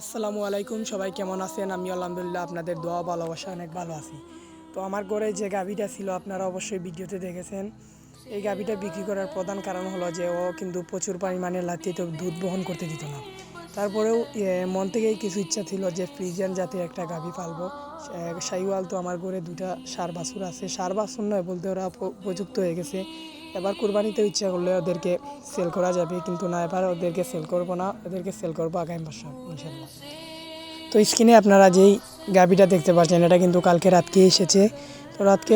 আসসালামু আলাইকুম, সবাই কেমন আছেন? আমি আলহামদুলিল্লাহ আপনাদের দোয়া ভালোবাসা অনেক ভালো আছি। তো আমার ঘরে যে গাভীটা ছিল আপনারা অবশ্যই ভিডিওতে দেখেছেন। এই গাভীটা বিক্রি করার প্রধান কারণ হলো যে ও কিন্তু প্রচুর পরিমাণে লাত্তিতে দুধ বহন করতে দিত না। তারপরেও মন থেকেই কিছু ইচ্ছা ছিল যে ফ্রিজিয়ান জাতের একটা গাভী পালবো। শাহিওয়াল তো আমার ঘরে দুটা ষাঁড় বাছুর আছে, ষাঁড় বাছুর নয় বলতে ওরা উপযুক্ত হয়ে গেছে। এবার কুরবানিতে ইচ্ছা করলে ওদেরকে সেল করা যাবে, কিন্তু না, এবার ওদেরকে সেল করবো না, ওদেরকে সেল করবো আগামী বছর ইনশাল্লাহ। তো স্ক্রিনে আপনারা যেই গাভিটা দেখতে পাচ্ছেন এটা কিন্তু কালকে রাতকে এসেছে। তো রাতকে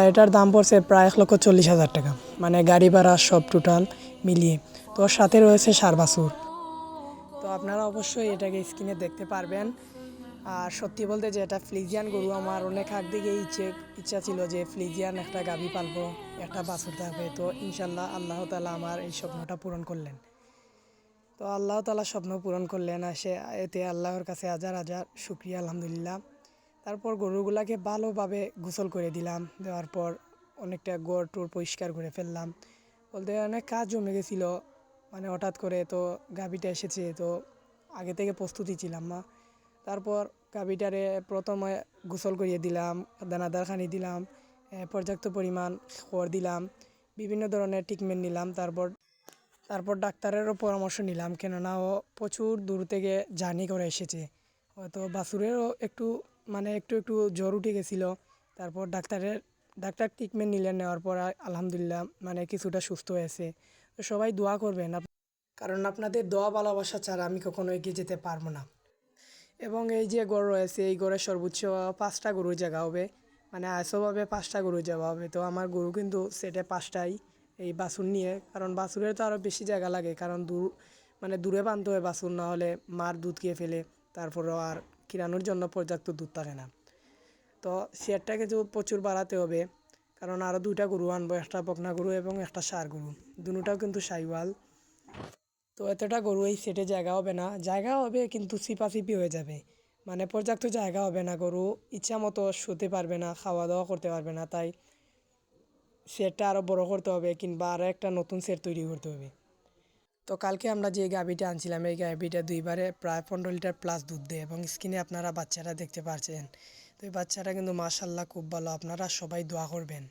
এটার দাম পড়ছে প্রায় 1,40,000 টাকা, মানে গাড়ি ভাড়া সব টোটাল মিলিয়ে। তো ওর সাথে রয়েছে ষাঁড় বাছুর। তো আপনারা অবশ্যই এটাকে স্ক্রিনে দেখতে পারবেন। আর সত্যি বলতে যে এটা ফ্লিজিয়ান গরু, আমার অনেক আগ থেকে ইচ্ছা ছিল যে ফ্লিজিয়ান একটা গাভী পালবো, একটা বাছুর থাকবে। তো ইনশাল্লাহ আল্লাহ তাআলা আমার এই স্বপ্নটা পূরণ করলেন। তো আল্লাহ তাআলা স্বপ্ন পূরণ করলেন, সে এতে আল্লাহর কাছে হাজার হাজার শুকরিয়া, আলহামদুলিল্লাহ। তারপর গরুগুলাকে ভালোভাবে গোসল করে দিলাম, দেওয়ার পর অনেকটা গোড় টোর পরিষ্কার করে ফেললাম। বলতে অনেক কাজ জমে গেছিলো, মানে হঠাৎ করে তো গাভীটা এসেছে, তো আগে থেকে প্রস্তুতি ছিলাম না। তারপর গাভীটারে প্রথমে গোসল করিয়ে দিলাম, দানাদার খানি দিলাম, পর্যাপ্ত পরিমাণ খড় দিলাম, বিভিন্ন ধরনের ট্রিটমেন্ট নিলাম। তারপর ডাক্তারেরও পরামর্শ নিলাম, কেননা ও প্রচুর দূর থেকে জার্নি করে এসেছে। হয়তো বাছুরেরও একটু একটু জ্বর উঠে গেছিলো। তারপর ডাক্তার ট্রিটমেন্ট নিলেন, নেওয়ার পর আলহামদুলিল্লাহ কিছুটা সুস্থ হয়েছে। তো সবাই দোয়া করবেন, কারণ আপনাদের দোয়া ভালোবাসা ছাড়া আমি কখনো এগিয়ে যেতে পারবো না। এবং এই যে গরু রয়েছে, এই গড়ের সর্বোচ্চ 5টা গরুর জায়গা হবে, মানে আইসোভাবে 5টা গরুর জায়গা হবে। তো আমার গরু কিন্তু সেটে 5টাই, এই বাছুর নিয়ে। কারণ বাছুরের তো আরও বেশি জায়গা লাগে, কারণ দূরে বাঁধতে হয় বাছুর, না হলে মার দুধ খেয়ে ফেলে, তারপরও আর কিরানোর জন্য পর্যাপ্ত দুধ থাকে না। তো শেয়ারটাকে তো প্রচুর বাড়াতে হবে, কারণ আরও 2টা গরু আনবো, একটা বকনা গরু এবং একটা ষাঁড় গরু, দুটোটাও কিন্তু শাহিওয়াল। তো এতটা গরু এই সেটে জায়গা হবে না, জায়গা হবে কিন্তু চিপাচিপি হয়ে যাবে, মানে পর্যাপ্ত জায়গা হবে না, গরু ইচ্ছা মতো শুতে পারবে না, খাওয়া দাওয়া করতে পারবে না। তাই সেটটা আরও বড় করতে হবে, কিংবা আরও একটা নতুন সেট তৈরি করতে হবে। তো কালকে আমরা যে গাভীটা আনছিলাম, এই গাভীটা দুইবারে প্রায় 15 লিটার প্লাস দুধ দেয়, এবং স্ক্রিনে আপনারা বাচ্চাটা দেখতে পাচ্ছেন। তো এই বাচ্চাটা কিন্তু মাশাল্লাহ খুব ভালো, আপনারা সবাই দোয়া করবেন।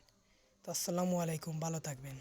তো আসসালামু আলাইকুম, ভালো থাকবেন।